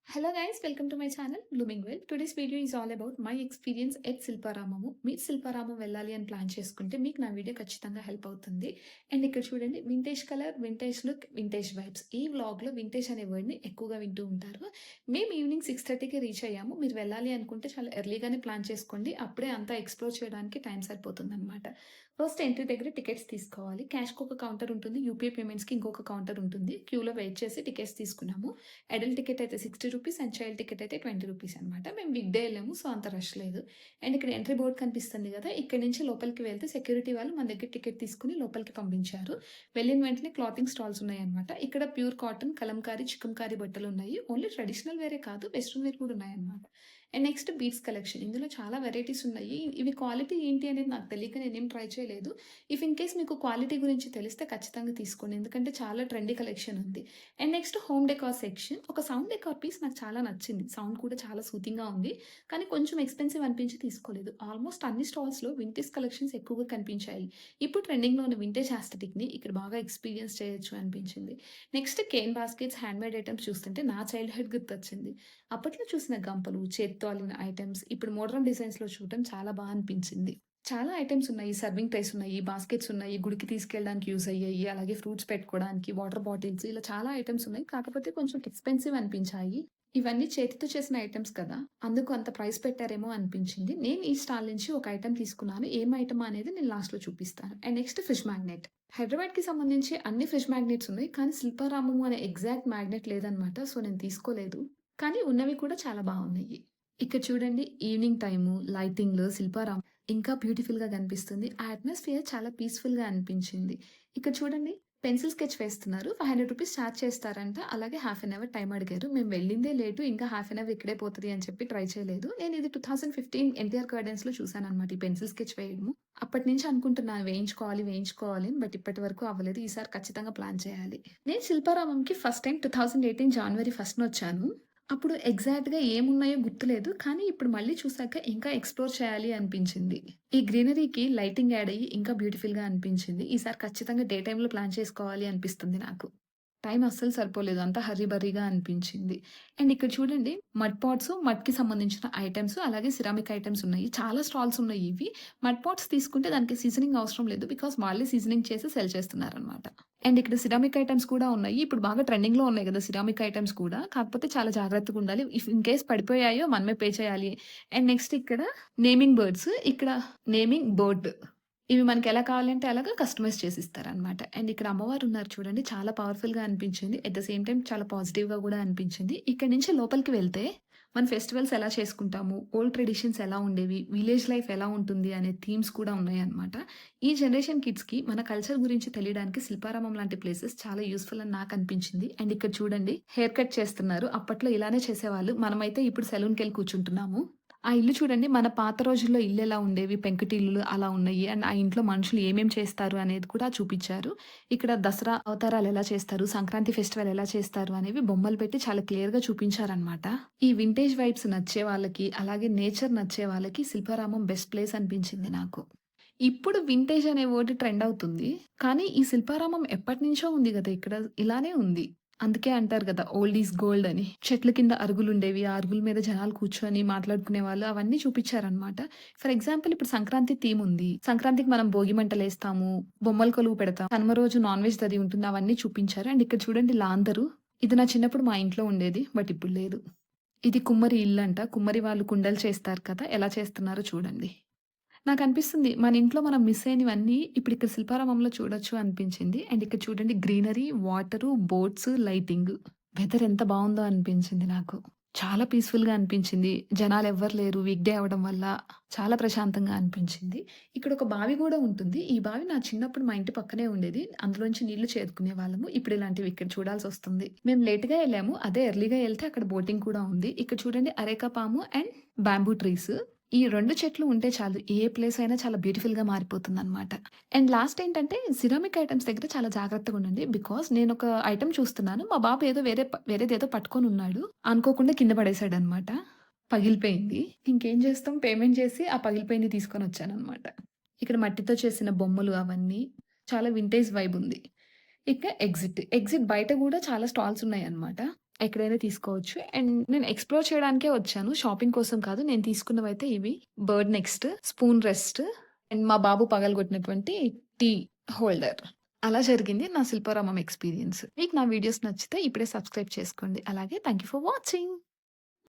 Hello guys, welcome to my channel Blooming Well. Today's video is all about my experience at Shilparamam. మీరు శిల్పారామం వెళ్ళాలి అని plan చేసుకుంటే మీకు నా వీడియో ఖచ్చితంగా హెల్ప్ అవుతుంది. అండ్ ఇక్కడ చూడండి, vintage colour, vintage look, vintage vibes. ఈ వ్లాగ్లో వింటేజ్ అనే వర్డ్ని ఎక్కువగా వింటూ ఉంటారు. మేము ఈవినింగ్ 6:30కి రీచ్ అయ్యాము. మీరు వెళ్ళాలి అనుకుంటే చాలా ఎర్లీగానే ప్లాన్ చేసుకోండి. అప్పుడే అంతా ఎక్స్ప్లోర్ చేయడానికి టైం సరిపోతుంది అనమాట. ఫస్ట్ ఎంట్రీ దగ్గర టికెట్స్ తీసుకోవాలి. క్యాష్కి ఒక కౌంటర్ ఉంటుంది, యూపీఐ పేమెంట్స్కి ఇంకొక కౌంటర్ ఉంటుంది. క్యూలో వెయిట్ చేసి టికెట్స్ తీసుకున్నాము. అడల్ట్ టికెట్ అయితే ₹60 అండ్ చైల్డ్ టికెట్ అయితే ₹20 అనమాట. మేము వీక్ డే వెళ్ళాము, సో అంత రష్ లేదు. అండ్ ఇక్కడ ఎంట్రీ బోర్డ్ కనిపిస్తుంది కదా, ఇక్కడ నుంచి లోపలికి వెళ్తే సెక్యూరిటీ వాళ్ళు మన దగ్గర టికెట్ తీసుకుని లోపలికి పంపించారు. వెళ్ళిన వెంటనే క్లాతింగ్ స్టాల్స్ ఉన్నాయన్నమాట. ఇక్కడ ప్యూర్ కాటన్, కలంకారీ, చికంకారీ బట్టలు ఉన్నాయి. ఓన్లీ ట్రెడిషనల్ వేరే కాదు, వెస్ట్రన్ వేర్ కూడా ఉన్నాయన్నమాట. And next beads collection. ఇందులో చాలా వెరైటీస్ ఉన్నాయి. ఇవి క్వాలిటీ ఏంటి అనేది నాకు తెలియక నేనేం ట్రై చేయలేదు. ఇఫ్ ఇన్ కేస్ మీకు క్వాలిటీ గురించి తెలిస్తే ఖచ్చితంగా తీసుకోండి, ఎందుకంటే చాలా ట్రెండీ కలెక్షన్ ఉంది. And next home decor section. ఒక సౌండ్ డెకార్ పీస్ నాకు చాలా నచ్చింది. సౌండ్ కూడా చాలా సూతింగ్‌గా ఉంది. కానీ కొంచెం ఎక్స్‌పెన్సివ్ అనిపించి తీసుకోలేదు. ఆల్మోస్ట్ అన్ని స్టాల్స్‌లో వింటేజ్ కలెక్షన్స్ ఎక్కువగా కనిపించాయి. ఇప్పుడు ట్రెండింగ్‌లో ఉన్న వింటేజ్ యాస్థెటిక్‌ని ఇక్కడ బాగా ఎక్స్‌పీరియన్స్ చేయొచ్చు అనిపించింది. Next cane baskets, handmade items చూస్తుంటే నా చైల్డ్‌హుడ్ గుర్తొచ్చింది. అప్పట్లో చూసిన గంపలు, చేత్తో అల్లిన ఐటెమ్స్ ఇప్పుడు మోడర్న్ డిజైన్స్‌లో చూడటం చాలా అనిపించింది. చాలా ఐటెమ్స్ ఉన్నాయి. సర్వింగ్ ట్రేస్ ఉన్నాయి, బాస్కెట్స్ ఉన్నాయి, గుడికి తీసుకెళ్ళడానికి యూజ్ అయ్యాయి. అలాగే ఫ్రూట్స్ పెట్టుకోవడానికి, వాటర్ బాటిల్స్, ఇలా చాలా ఐటెమ్స్ ఉన్నాయి. కాకపోతే కొంచెం ఎక్స్‌పెన్సివ్ అనిపించాయి. ఇవన్నీ చేతితో చేసిన ఐటెమ్స్ కదా, అందుకు అంత ప్రైస్ పెట్టారేమో అనిపించింది. నేను ఈ స్టాల్ నుంచి ఒక ఐటెమ్ తీసుకున్నాను. ఏం ఐటెమ్ అనేది నేను లాస్ట్‌లో చూపిస్తాను. And next fridge magnet. హైదరాబాద్‌కి సంబంధించి అన్ని ఫ్రిడ్జ్ మ్యాగ్నెట్స్ ఉన్నాయి. కానీ శిల్పారామము అనే ఎగ్జాక్ట్ మ్యాగ్నెట్ లేదనమాట. సో నేను తీసుకోలేదు. కానీ ఉన్నవి కూడా చాలా బాగున్నాయి. ఇక్కడ చూడండి, ఈవినింగ్ టైము, లైటింగ్‌లో శిల్పారామం ఇంకా బ్యూటిఫుల్‌గా కనిపిస్తుంది. ఆ అట్మాస్ఫియర్ చాలా పీస్‌ఫుల్‌గా అనిపించింది. ఇక్కడ చూడండి, పెన్సిల్ స్కెచ్ వేస్తున్నారు. ₹500 చార్జ్ చేస్తారంట. అలాగే హాఫ్ అన్ అవర్ టైం అడిగారు. మేము వెళ్ళిందే లేటు. ఇంకా హాఫ్ అన్ అవర్ ఇక్కడే పోతది అని చెప్పి ట్రై చేయలేదు. నేను ఇది 2015 ఎన్టీఆర్ గార్డెన్స్‌లో చూసాననమాట ఈ పెన్సిల్ స్కెచ్ వేయడము. అప్పటి నుంచి అనుకుంటున్నాను వేయించుకోవాలి, వేయించుకోవాలి అని. బట్ ఇప్పటి వరకు అవ్వలేదు. ఈసారి ఖచ్చితంగా ప్లాన్ చేయాలి. నేను శిల్పారామంకి ఫస్ట్ టైమ్ 2018 జాన్వరి 1 అప్పుడు ఎగ్జాక్ట్‌గా ఏమున్నాయో గుర్తులేదు. కానీ ఇప్పుడు మళ్ళీ చూసాక ఇంకా ఎక్స్‌ప్లోర్ చేయాలి అనిపించింది. ఈ గ్రీనరీకి లైటింగ్ యాడ్ అయ్యి ఇంకా బ్యూటిఫుల్‌గా అనిపించింది. ఈసారి ఖచ్చితంగా డే టైమ్‌లో ప్లాన్ చేసుకోవాలి అనిపిస్తుంది నాకు. టైం అస్సలు సరిపోలేదు. అంతా హర్రీ బర్రీగా అనిపించింది. అండ్ ఇక్కడ చూడండి, మడ్ పాట్స్, మడ్‌కి సంబంధించిన ఐటెమ్స్, అలాగే సిరామిక్ ఐటెమ్స్ ఉన్నాయి. చాలా స్టాల్స్ ఉన్నాయి ఇవి. మడ్ పాట్స్ తీసుకుంటే దానికి సీజనింగ్ అవసరం లేదు. బికాజ్ వాళ్ళే సీజనింగ్ చేసి సెల్ చేస్తున్నారనమాట. అండ్ ఇక్కడ సిరామిక్ ఐటెమ్స్ కూడా ఉన్నాయి. ఇప్పుడు బాగా ట్రెండింగ్‌లో ఉన్నాయి కదా సిరామిక్ ఐటెమ్స్ కూడా. కాకపోతే చాలా జాగ్రత్తగా ఉండాలి. ఇఫ్ ఇన్ కేస్ పడిపోయాయో మనమే పే చేయాలి. అండ్ నెక్స్ట్ ఇక్కడ నేమింగ్ బర్డ్స్. ఇక్కడ నేమింగ్ బర్డ్. ఇవి మనకెలా కావాలంటే అలాగా కస్టమైజ్ చేసిస్తారనమాట. అండ్ ఇక్కడ అమ్మవారున్నారు చూడండి, చాలా పవర్‌ఫుల్‌గా అనిపించింది. ఎట్ ద సేమ్ టైమ్ చాలా పాజిటివ్‌గా గూడా అనిపించింది. ఇక్కడి నుంచి లోపలికి వెళ్తే మన ఫెస్టివల్స్ ఎలా చేసుకుంటాము, ఓల్డ్ ట్రెడిషన్స్ ఎలా ఉండేవి, విలేజ్ లైఫ్ ఎలా ఉంటుంది అనే థీమ్స్ కూడా ఉన్నాయన్నమాట. ఈ జనరేషన్ కిడ్స్‌కి మన కల్చర్ గురించి తెలియడానికి శిల్పారామం లాంటి ప్లేసెస్ చాలా యూజ్‌ఫుల్ అని నాకనిపించింది. అండ్ ఇక్కడ చూడండి, హెయిర్ కట్ చేస్తున్నారు. అప్పట్లో ఇలానే చేసేవాళ్ళు. మనమైతే ఇప్పుడు సెలూన్‌కెళ్ళి కూర్చుంటున్నాము. ఆ ఇల్లు చూడండి, మన పాత రోజుల్లో ఇల్లెలా ఉండేవి, పెంకుటిల్లులు అలా ఉన్నాయి. అండ్ ఆ ఇంట్లో మనుషులు ఏమేం చేస్తారు అనేది కూడా చూపిచ్చారు. ఇక్కడ దసరా అవతారాలు ఎలా చేస్తారు, సంక్రాంతి ఫెస్టివల్ ఎలా చేస్తారు అనేవి బొమ్మలు పెట్టి చాలా క్లియర్‌గా చూపించారనమాట. ఈ వింటేజ్ వైబ్స్ నచ్చే వాళ్ళకి, అలాగే నేచర్ నచ్చే వాళ్ళకి శిల్పారామం బెస్ట్ ప్లేస్ అనిపించింది నాకు. ఇప్పుడు వింటేజ్ అనే వర్డ్ ట్రెండ్ అవుతుంది. కానీ ఈ శిల్పారామం ఎప్పటినుంచో ఉంది గదా, ఇక్కడ ఇలానే ఉంది. అందుకే అంటారు గదా, ఓల్డ్ ఈజ్ గోల్డ్ అని. చెట్ల కింద అరుగులుండేవి. ఆ అరుగుల మీద జనాలు కూర్చొని మాట్లాడుకునేవాళ్ళు. అవన్నీ చూపిచ్చారనమాట. ఫర్ ఎగ్జాంపుల్ ఇప్పుడు సంక్రాంతి థీమ్ ఉంది. సంక్రాంతికి మనం భోగి మంటలేస్తాము, బొమ్మల కొలువు పెడతాం. కనుమ రోజు నాన్ వెజ్ అది ఉంటుంది. అవన్నీ చూపించారు. అండ్ ఇక్కడ చూడండి లాంతరు. ఇది నా చిన్నప్పుడు మా ఇంట్లో ఉండేది. బట్ ఇప్పుడు లేదు. ఇది కుమ్మరి ఇల్లంట. కుమ్మరి వాళ్ళు కుండలు చేస్తారు కదా, ఎలా చేస్తున్నారో చూడండి. నాకనిపిస్తుంది మన ఇంట్లో మనం మిస్ అయినవన్నీ ఇప్పుడు ఇక్కడ శిల్పారామంలో చూడొచ్చు అనిపించింది. అండ్ ఇక్కడ చూడండి, greenery, water, boats, lighting. Weather ఎంత బావుందో అనిపించింది నాకు. చాలా పీస్‌ఫుల్‌గా అనిపించింది. జనాలెవ్వరు లేరు. వీక్ డే అవ్వడం వల్ల చాలా ప్రశాంతంగా అనిపించింది. ఇక్కడ ఒక బావి గూడా ఉంటుంది. ఈ బావి నా చిన్నప్పుడు మా ఇంటి పక్కనే ఉండేది. అందులోంచి నీళ్లు చేదుకునేవాళ్ళము. ఇప్పుడు ఇలాంటివి ఇక్కడ చూడాల్సొస్తుంది. మేము లేట్‌గా ఎళ్ళాము. అదే ఎర్లీగా ఎళ్తే అక్కడ బోటింగ్ కూడా ఉంది. ఇక్కడ చూడండి, అరేకా పాము అండ్ బాంబూ ట్రీస్. ఈ 2 చెట్లు ఉంటే చాలు, ఏ ప్లేస్ అయినా చాలా బ్యూటిఫుల్‌గా మారిపోతుందనమాట. అండ్ లాస్ట్ ఏంటంటే, సిరామిక్ ఐటెమ్స్ దగ్గర చాలా జాగ్రత్తగుండండి. బికాజ్ నేనొక ఐటెమ్ చూస్తున్నాను. మా బాబు ఏదో వేరేదేదో పట్టుకొనున్నాడు. అనుకోకుండా కింద పడేసాడనమాట. పగిలిపోయింది. ఇంకేం చేస్తాం, పేమెంట్ చేసి ఆ పగిలిపోయింది తీసుకొనొచ్చాననమాట. ఇక్కడ మట్టితో చేసిన బొమ్మలు అవన్నీ. చాలా వింటేజ్ వైబ్ ఉంది. ఇక ఎగ్జిట్. ఎగ్జిట్ బయట గూడా చాలా స్టాల్స్ ఉన్నాయన్నమాట. ఎక్కడైనా తీసుకోవచ్చు. అండ్ నేను ఎక్స్‌ప్లోర్ చేయడానికే వచ్చాను. షాపింగ్ కోసం కాదు. నేను తీసుకున్నవైతే ఇవి. Bird next, spoon rest and మా బాబు పగలగొట్టినటువంటి టీ హోల్డర్. అలా జరిగింది నా శిల్పారామం ఎక్స్‌పీరియన్స్. మీకు నా వీడియోస్ నచ్చితే ఇప్పుడే సబ్స్క్రైబ్ చేసుకోండి. అలాగే థాంక్ యూ ఫర్ వాచింగ్.